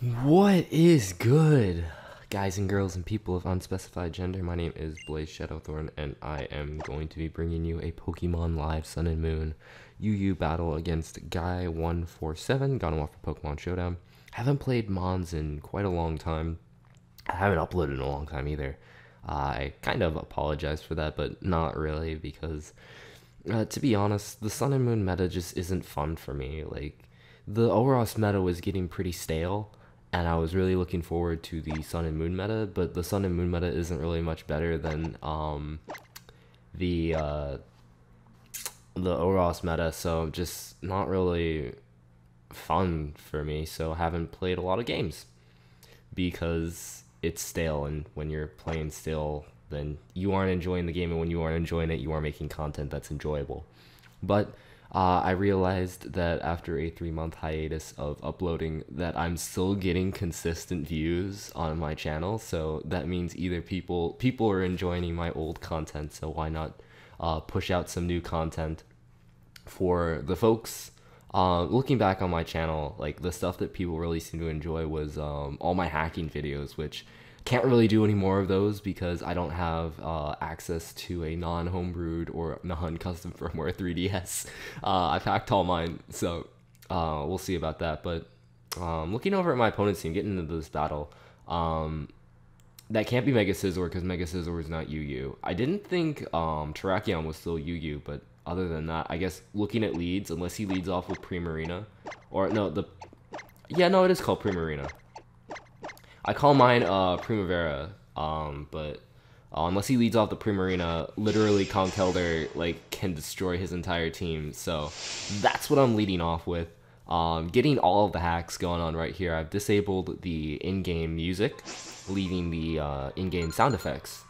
What is good, guys and girls and people of unspecified gender? My name is Blaze Shadowthorn, and I am going to be bringing you a Pokemon Live Sun and Moon UU battle against Guy147, gone off for Pokemon Showdown. I haven't played Mons in quite a long time. I haven't uploaded in a long time either. I kind of apologize for that, but not really, because to be honest, the Sun and Moon meta just isn't fun for me. Like, the Oros meta was getting pretty stale, and I was really looking forward to the Sun and Moon meta, but the Sun and Moon meta isn't really much better than the Oros meta, so just not really fun for me. So I haven't played a lot of games because it's stale, and when you're playing stale, then you aren't enjoying the game, and when you aren't enjoying it, you are making content that's enjoyable. But I realized that after a 3-month hiatus of uploading that I'm still getting consistent views on my channel, so that means either people are enjoying my old content, so why not push out some new content for the folks. Looking back on my channel, like, the stuff that people really seem to enjoy was all my hacking videos, which can't really do any more of those because I don't have access to a non-homebrewed or non-custom firmware 3DS. I've hacked all mine, so we'll see about that. But looking over at my opponent's team, getting into this battle, that can't be Mega Scizor because Mega Scizor is not UU. I didn't think Terrakion was still UU, but other than that, I guess looking at leads, unless he leads off with Primarina, or no, it is called Primarina. I call mine Primavera, but unless he leads off the Primarina, literally Conkeldurr like can destroy his entire team. So that's what I'm leading off with. Getting all of the hacks going on right here. I've disabled the in-game music, leaving the in-game sound effects.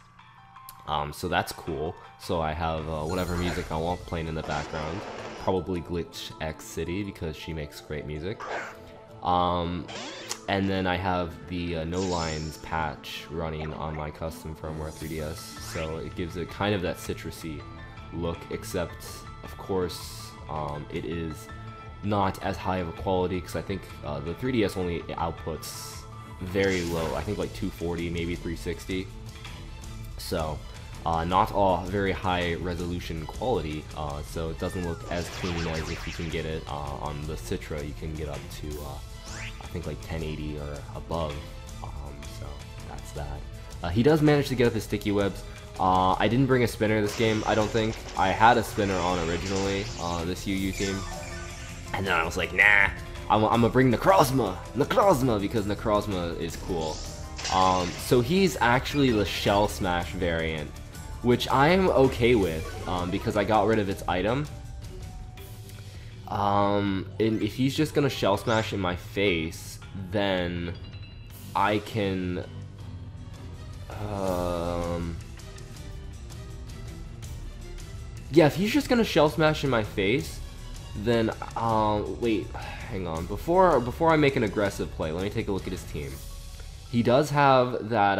So that's cool. So I have whatever music I want playing in the background. Probably Glitch X City because she makes great music. And then I have the No Lines patch running on my custom firmware 3DS, so it gives it kind of that citrusy look, except, of course, it is not as high of a quality, because I think the 3DS only outputs very low, I think like 240, maybe 360, so not all very high resolution quality, so it doesn't look as clean as if you can get it on the Citra. You can get up to I think like 1080 or above, so that's that. He does manage to get up his sticky webs. I didn't bring a spinner this game, I don't think. I had a spinner on originally, this UU team, and then I was like, nah, I'm gonna bring Necrozma, because Necrozma is cool. So he's actually the Shell Smash variant, which I'm okay with, because I got rid of its item. And if he's just gonna Shell Smash in my face, then I can yeah, if he's just gonna Shell Smash in my face, then wait, hang on, before I make an aggressive play, let me take a look at his team. He does have that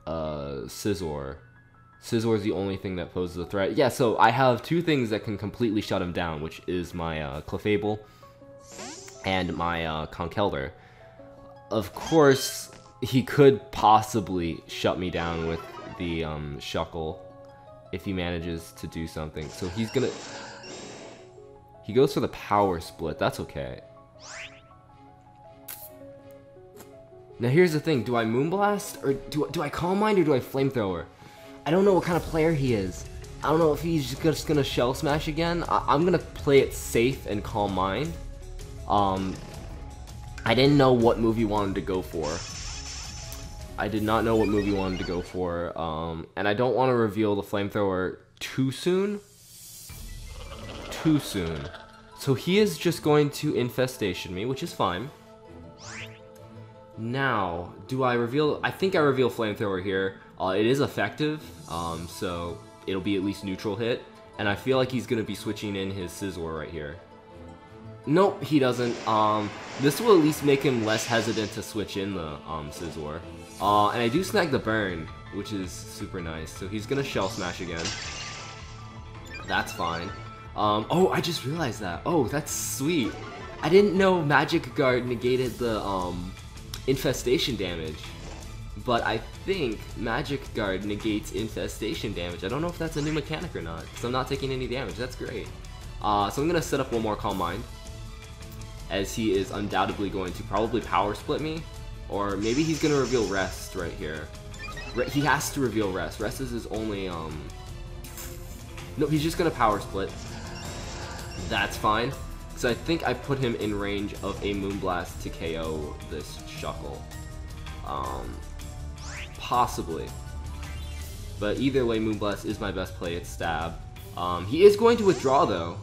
Scizor. Scizor is the only thing that poses a threat. Yeah, so I have two things that can completely shut him down, which is my Clefable and my Conkeldurr. Of course, he could possibly shut me down with the Shuckle if he manages to do something. So he goes for the Power Split. That's okay. Now here's the thing: do I Moonblast, or do I Calm Mind, or do I Flamethrower? I don't know what kind of player he is. I don't know if he's just gonna Shell Smash again. I'm gonna play it safe and Calm Mind. I didn't know what move he wanted to go for. I did not know what move he wanted to go for. And I don't want to reveal the Flamethrower too soon. So he is just going to Infestation me, which is fine. Now, do I reveal? I think I reveal Flamethrower here. It is effective, so it'll be at least neutral hit, and I feel like he's gonna be switching in his Scizor right here. Nope, he doesn't. This will at least make him less hesitant to switch in the Scizor. And I do snag the burn, which is super nice. So he's gonna Shell Smash again. That's fine. Oh, I just realized that. Oh, that's sweet. I didn't know Magic Guard negated the infestation damage, but I think Magic Guard negates infestation damage. I don't know if that's a new mechanic or not, because I'm not taking any damage. That's great. So I'm gonna set up one more Calm Mind, as he is undoubtedly going to probably Power Split me, or maybe he's gonna reveal Rest right here. He has to reveal Rest. Rest is his only no, he's just gonna Power Split. That's fine. So I think I put him in range of a Moonblast to KO this Shuckle. Possibly. But either way, Moonblast is my best play at Stab. He is going to withdraw though.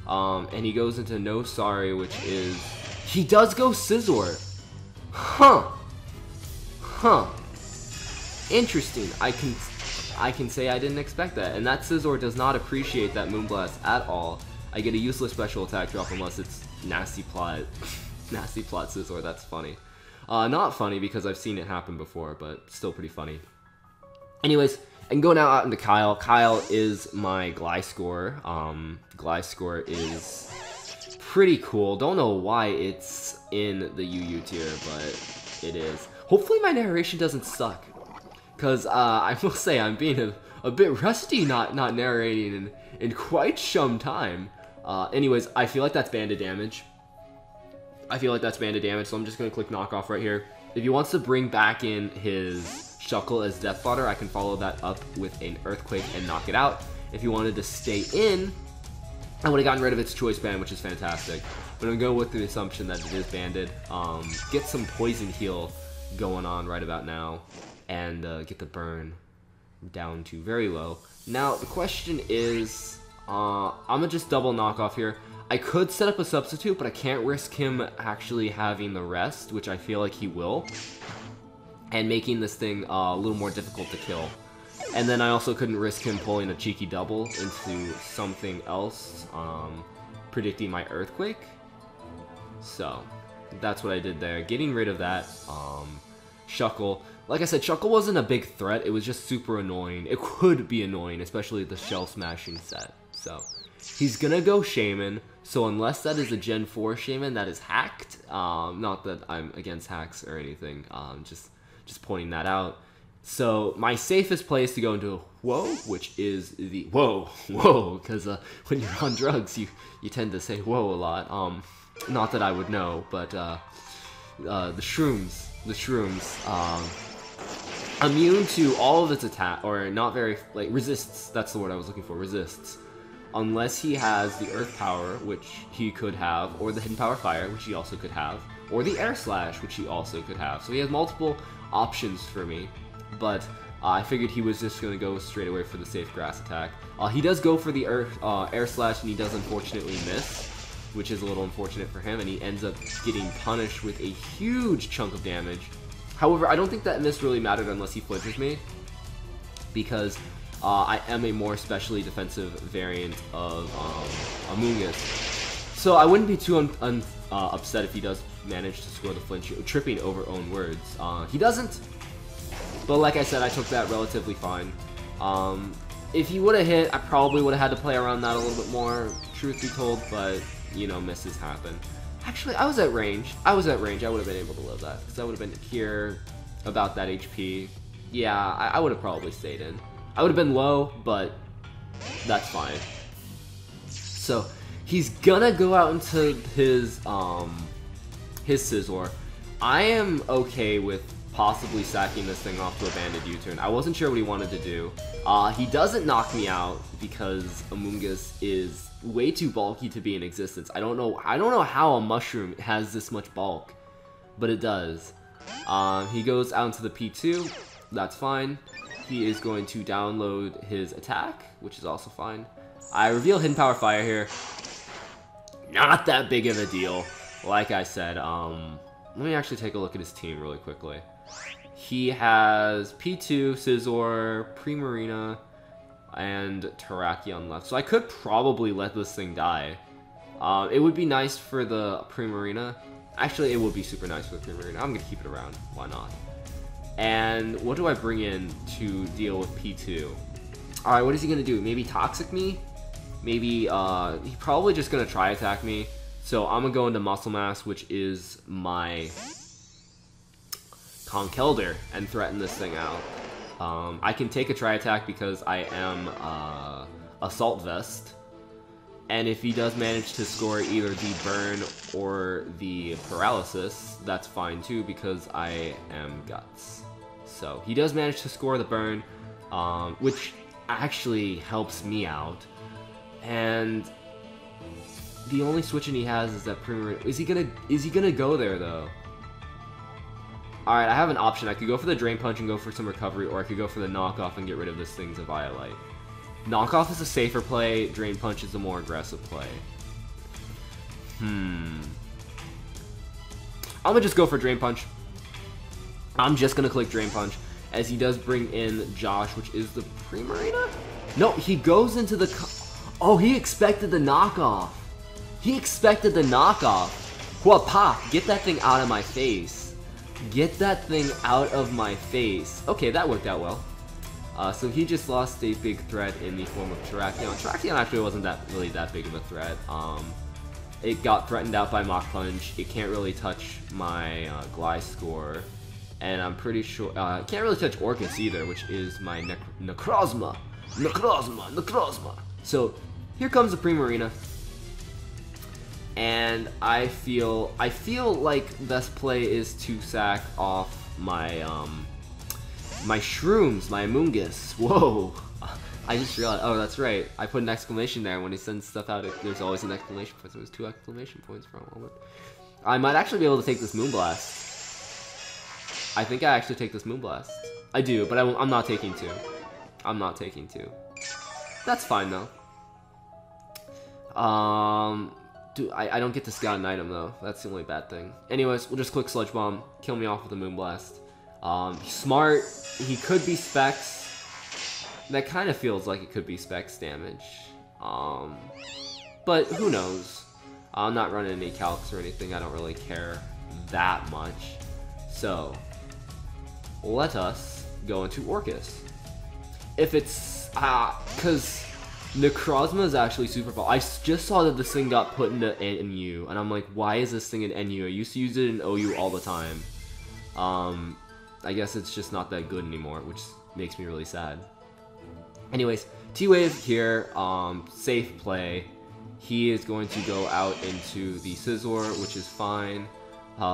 And he goes into No Sorry, which is... He does go Scizor! Huh! Huh. Interesting. I can say I didn't expect that. And that Scizor does not appreciate that Moonblast at all. I get a useless special attack drop unless it's Nasty Plot. Nasty Plot Scizor, that's funny. Not funny because I've seen it happen before, but still pretty funny. Anyways, I can go now out into Kyle. Kyle is my Gliscor. Gliscor is pretty cool. Don't know why it's in the UU tier, but it is. Hopefully my narration doesn't suck. Because I will say I'm being a bit rusty not narrating in quite some time. Anyways, I feel like that's banded damage. So I'm just going to click Knockoff right here. If he wants to bring back in his Shuckle as Death Fodder, I can follow that up with an Earthquake and knock it out. If he wanted to stay in, I would have gotten rid of its Choice Band, which is fantastic. But I'm going with the assumption that it is banded. Get some Poison Heal going on right about now, and get the burn down to very low. Now, the question is, I'm going to just double Knockoff here. I could set up a substitute, but I can't risk him actually having the Rest, which I feel like he will, and making this thing a little more difficult to kill. And then I also couldn't risk him pulling a cheeky double into something else, predicting my Earthquake. So, that's what I did there. Getting rid of that Shuckle. Like I said, Shuckle wasn't a big threat, it was just super annoying. It could be annoying, especially the Shell Smashing set. So, he's gonna go Shaman. So unless that is a Gen 4 Shaman that is hacked, not that I'm against hacks or anything, just pointing that out. So my safest play is to go into Whoa, which is the Whoa, because when you're on drugs, you tend to say Whoa a lot. Not that I would know, but the shrooms, immune to all of its attack, or not very, like, resists. That's the word I was looking for. Resists. Unless he has the Earth Power, which he could have, or the Hidden Power Fire, which he also could have, or the Air Slash, which he also could have. So he has multiple options for me, but I figured he was just going to go straight away for the safe Grass attack. He does go for the Air Slash, and he does unfortunately miss, which is a little unfortunate for him, and he ends up getting punished with a huge chunk of damage. However, I don't think that miss really mattered unless he flinches me, because I am a more specially defensive variant of Amoonguss. So I wouldn't be too upset if he does manage to score the flinch, tripping over own words. He doesn't, but like I said, I took that relatively fine. If he would have hit, I probably would have had to play around that a little bit more, truth be told, but, you know, misses happen. Actually, I was at range. I would have been able to live that, because I would have been here, about that HP. Yeah, I would have probably stayed in. I would have been low, but that's fine. So he's gonna go out into his Scizor. I am okay with possibly sacking this thing off to a banded U-turn. I wasn't sure what he wanted to do. He doesn't knock me out because Amoonguss is way too bulky to be in existence. I don't know how a mushroom has this much bulk, but it does. He goes out into the P2. That's fine. He is going to download his attack, which is also fine. I reveal Hidden Power Fire here. Not that big of a deal. Like I said, let me actually take a look at his team really quickly. He has P2, Scizor, Primarina, and Terrakion left. So I could probably let this thing die. It would be nice for the Primarina. Actually, it would be super nice for the Primarina. I'm going to keep it around. Why not? And what do I bring in to deal with P2? Alright, what is he going to do? Maybe Toxic me? Maybe, he's probably just going to try attack me. So I'm gonna go into Muscle Mass, which is my Conkeldurr, and threaten this thing out. I can take a Tri-Attack because I am Assault Vest. And if he does manage to score either the Burn or the Paralysis, that's fine too because I am Guts. So he does manage to score the Burn, which actually helps me out. And the only switch-in he has is that Primarina. Is he gonna go there though? Alright, I have an option. I could go for the Drain Punch and go for some recovery, or I could go for the Knockoff and get rid of this thing's Eviolite. Knockoff is a safer play, Drain Punch is a more aggressive play. I'm gonna just go for Drain Punch. I'm just gonna click Drain Punch, as he does bring in Josh, which is the Primarina? No, he goes into the... Oh, he expected the Knockoff. He expected the Knockoff. Whoa, get that thing out of my face. Get that thing out of my face. Okay, that worked out well. So he just lost a big threat in the form of Terrakion. Terrakion actually wasn't really that big of a threat. It got threatened out by Mach Punch. It can't really touch my Gliscor. And I'm pretty sure... it can't really touch Orcus either, which is my Necrozma. So, here comes the Primarina. And I feel like best play is to sack off my my Shrooms, my Amoonguss. Whoa! I just realized. Oh, that's right. I put an exclamation there. When he sends stuff out, there's always an exclamation point. So there's 2 exclamation points for a moment. I might actually be able to take this Moonblast. I think I actually take this Moonblast. I do, but I'm not taking 2. I'm not taking 2. That's fine though. Dude, I don't get to scout an item though. That's the only bad thing. Anyways, we'll just click Sludge Bomb, kill me off with a Moonblast. Smart. He could be Specs. That kind of feels like it could be Specs damage. But who knows? I'm not running any calcs or anything. I don't really care that much. So let us go into Orcus. If it's because Necrozma is actually super fun. I just saw that this thing got put into NU, and I'm like, why is this thing in NU? I used to use it in OU all the time. I guess it's just not that good anymore, which makes me really sad. Anyways, T-Wave here, safe play. He is going to go out into the Scizor, which is fine,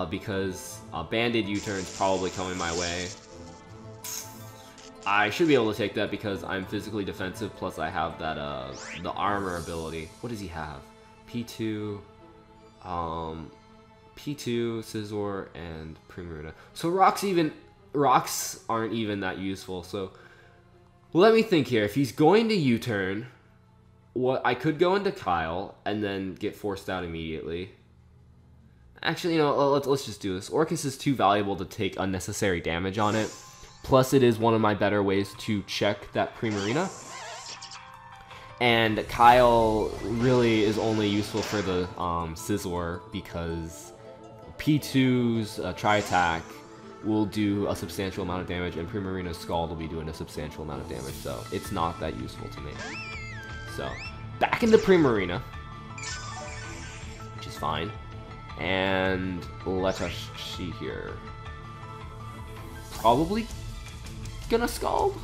because Band-Aid U-Turn's probably coming my way. I should be able to take that because I'm physically defensive, plus I have that, the armor ability. What does he have? P2, Scizor, and Primarina. So rocks aren't even that useful, so let me think here. If he's going to U-turn, I could go into Kyle and then get forced out immediately. Actually, you know, let's just do this. Orcus is too valuable to take unnecessary damage on it. Plus, it is one of my better ways to check that Primarina. And Kyle really is only useful for the Scizor because P2's Tri-Attack will do a substantial amount of damage, and Primarina's Scald will be doing a substantial amount of damage, so it's not that useful to me. So, back into Primarina, which is fine. And let us see here. Probably gonna Scald?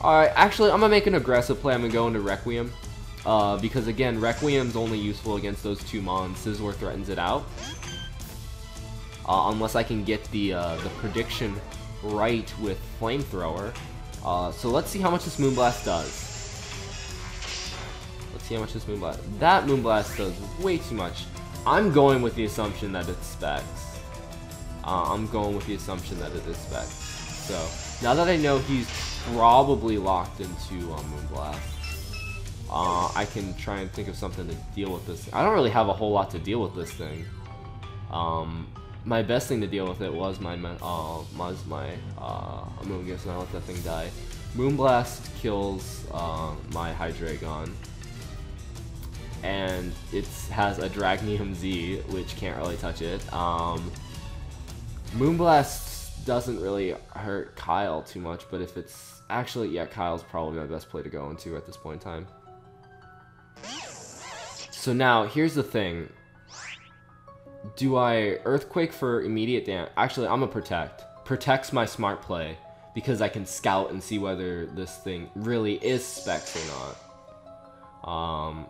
Alright, actually, I'm gonna make an aggressive play. I'm gonna go into Requiem. Because again, Requiem's only useful against those 2 mons. Scizor threatens it out. Unless I can get the prediction right with Flamethrower. So let's see how much this Moonblast does. Let's see how much this Moonblast... That Moonblast does way too much. I'm going with the assumption that it's Specs. I'm going with the assumption that it is Specs. So, now that I know he's probably locked into Moonblast, I can try and think of something to deal with this. I don't really have a whole lot to deal with this thing. My best thing to deal with it was my Amoonguss, and I let that thing die. Moonblast kills my Hydreigon, and it has a Dragnium Z, which can't really touch it. Moonblast doesn't really hurt Kyle too much, but if it's... Actually, yeah, Kyle's probably my best play to go into at this point in time. So now, here's the thing. Do I Earthquake for immediate damage? Actually, I'm gonna Protect. Protects my smart play, because I can scout and see whether this thing really is Specs or not.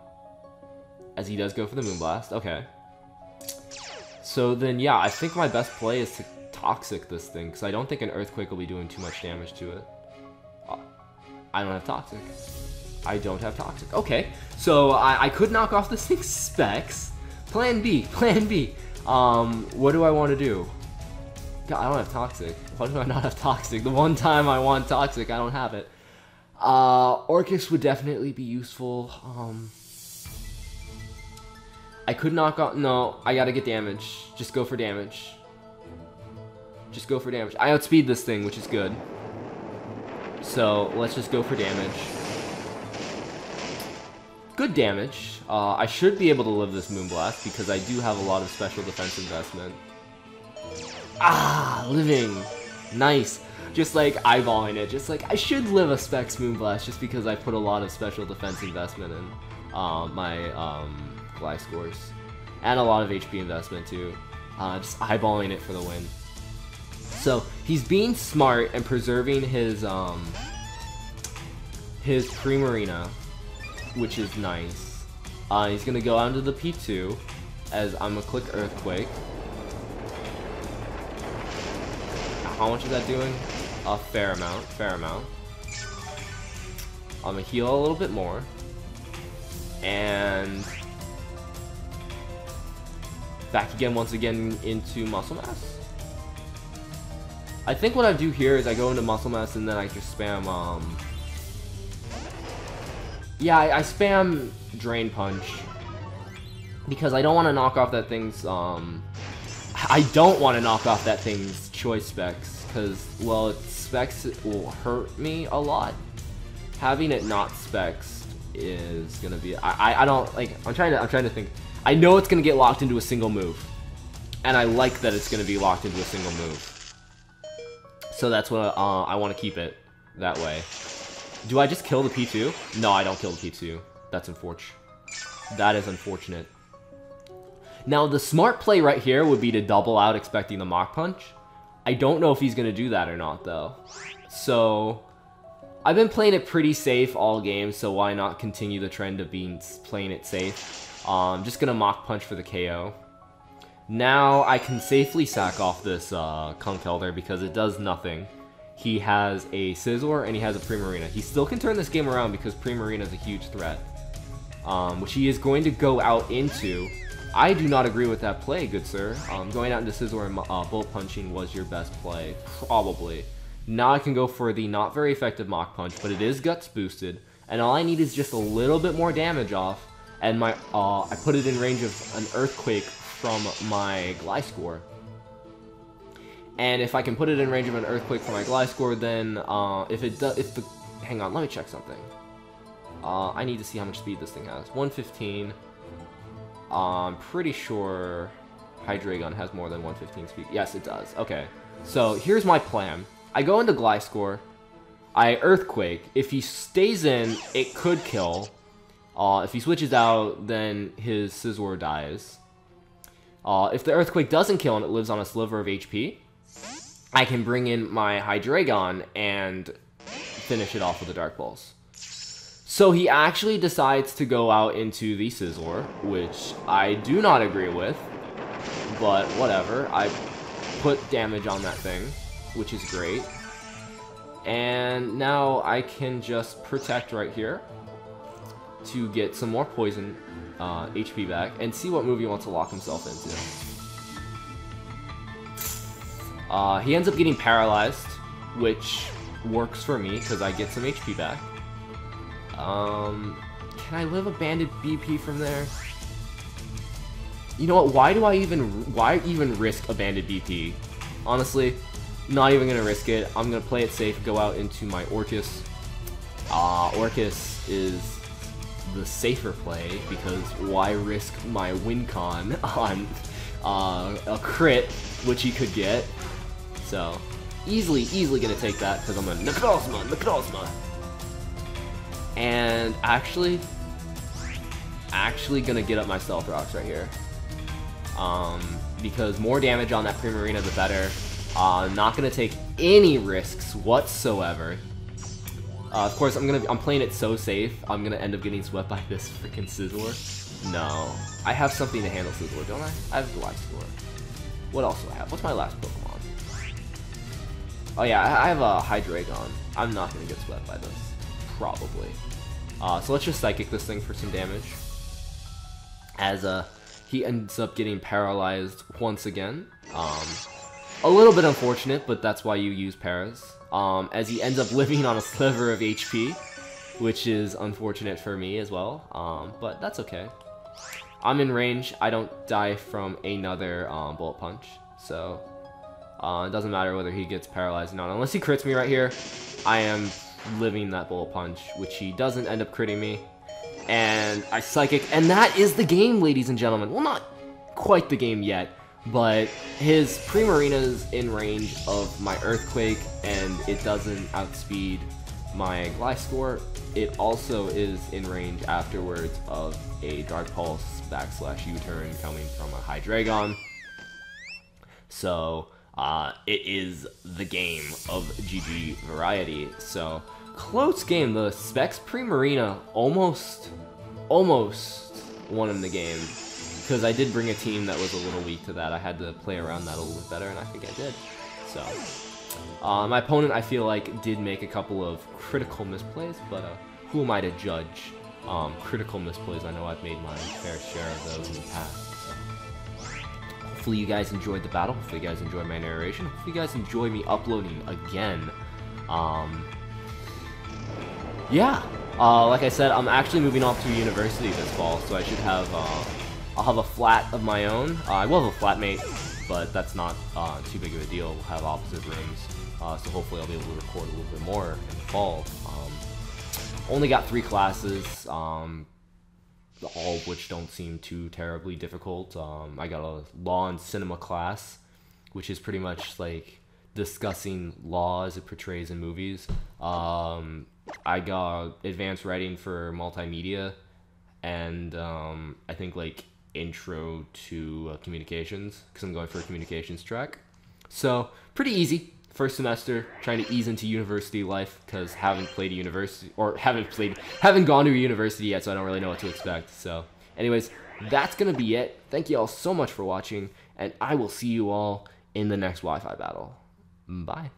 As he does go for the Moonblast. Okay. So then, yeah, I think my best play is to Toxic this thing, because I don't think an Earthquake will be doing too much damage to it. I don't have Toxic. I don't have Toxic. Okay, so I could knock off this thing's Specs. Plan B, Plan B. What do I want to do? God, I don't have Toxic. Why do I not have Toxic? The one time I want Toxic, I don't have it. Orcus would definitely be useful. I could knock off... No, I gotta get damage. Just go for damage. Just go for damage. I outspeed this thing, which is good. So, let's just go for damage. Good damage. I should be able to live this Moonblast, because I do have a lot of special defense investment. Ah, living. Nice. Just like eyeballing it. Just like, I should live a Specs Moonblast, just because I put a lot of special defense investment in my Gly scores. And a lot of HP investment, too. Just eyeballing it for the win. So, he's being smart and preserving his Primarina, which is nice. He's gonna go out into the P2, as I'm gonna click Earthquake. How much is that doing? A fair amount, fair amount. I'm gonna heal a little bit more. And... back again, once again, into Muscle Mass. I think what I do here is I go into Muscle Mass and then I just spam, yeah, I spam Drain Punch. Because I don't want to knock off that thing's, I don't want to knock off that thing's Choice Specs. Because, well, its Specs will hurt me a lot. Having it not Specs is gonna be, I don't, like, I'm trying to think. I know it's gonna get locked into a single move. And I like that it's gonna be locked into a single move. So that's what I want to keep it that way. Do I just kill the P2? No, I don't kill the P2. That's unfortunate. That is unfortunate. Now, the smart play right here would be to double out expecting the Mach Punch. I don't know if he's going to do that or not, though. So, I've been playing it pretty safe all game, so why not continue the trend of playing it safe? Just going to Mach Punch for the KO. Now, I can safely sack off this Conkeldurr because it does nothing. He has a Scizor and he has a Primarina. He still can turn this game around because Primarina is a huge threat. Which he is going to go out into. I do not agree with that play, good sir. Going out into Scizor and Bullet Punching was your best play, probably. Now I can go for the not very effective Mach Punch, but it is Guts boosted. And all I need is just a little bit more damage off. And my I put it in range of an Earthquake from my Gliscor. And if I can put it in range of an Earthquake from my Gliscor, then hang on, let me check something. I need to see how much speed this thing has. 115. I'm pretty sure Hydreigon has more than 115 speed. Yes, it does. Okay. So here's my plan. I go into Gliscor. I Earthquake. If he stays in, it could kill. If he switches out, then his Scizor dies. If the Earthquake doesn't kill and it lives on a sliver of HP, I can bring in my Hydreigon and finish it off with a Dark Pulse. So he actually decides to go out into the Scizor, which I do not agree with, but whatever. I put damage on that thing, which is great. And now I can just Protect right here to get some more poison HP back and see what move he wants to lock himself into. He ends up getting paralyzed, which works for me because I get some HP back. Can I live a Banded BP from there? You know what? Why even risk a Banded BP? Honestly, not even gonna risk it. I'm gonna play it safe. Go out into my Orcus. Orcus is the safer play because why risk my win con on a crit, which he could get. So easily gonna take that because I'm a Necrozma. And actually actually gonna get up my Stealth Rocks right here. Because more damage on that Primarina, the better. Not gonna take any risks whatsoever. Of course, I'm playing it so safe. I'm gonna end up getting swept by this freaking Sizzler. No, I have something to handle Sizzler, don't I? I have Gliscor. What else do I have? What's my last Pokemon? Oh yeah, I have a Hydreigon. I'm not gonna get swept by this, probably. So let's just Psychic this thing for some damage. As he ends up getting paralyzed once again. A little bit unfortunate, but that's why you use Paras. As he ends up living on a sliver of HP, which is unfortunate for me as well. But that's okay. I'm in range. I don't die from another Bullet Punch, so it doesn't matter whether he gets paralyzed or not. Unless he crits me right here, I am living that Bullet Punch, which he doesn't end up critting me. And I Psychic, and that is the game, ladies and gentlemen. Well, not quite the game yet, but his Primarina's in range of my Earthquake, and it doesn't outspeed my Gliscor. It also is in range afterwards of a Dark Pulse / U-turn coming from a Hydreigon. So, it is the game of GG variety. So, close game. The Specs Primarina almost won him the game. Because I did bring a team that was a little weak to that. I had to play around that a little bit better, and I think I did. So, my opponent, I feel like, did make a couple of critical misplays, but who am I to judge critical misplays? I know I've made my fair share of those in the past. So. Hopefully you guys enjoyed the battle. Hopefully you guys enjoyed my narration. Hopefully you guys enjoy me uploading again. Yeah, like I said, I'm actually moving off to university this fall, so I should have, I'll have a flat of my own. I will have a flatmate, but that's not too big of a deal. We'll have opposite rooms, so hopefully I'll be able to record a little bit more in the fall. Only got 3 classes, all of which don't seem too terribly difficult. I got a law and cinema class, which is pretty much like discussing law as it portrays in movies. I got advanced writing for multimedia, and I think like intro to communications, because I'm going for a communications track. So pretty easy. First semester, trying to ease into university life, because haven't played a university, or haven't gone to a university yet, so I don't really know what to expect. So anyways, that's gonna be it. Thank you all so much for watching, and I will see you all in the next Wi-Fi battle. Bye.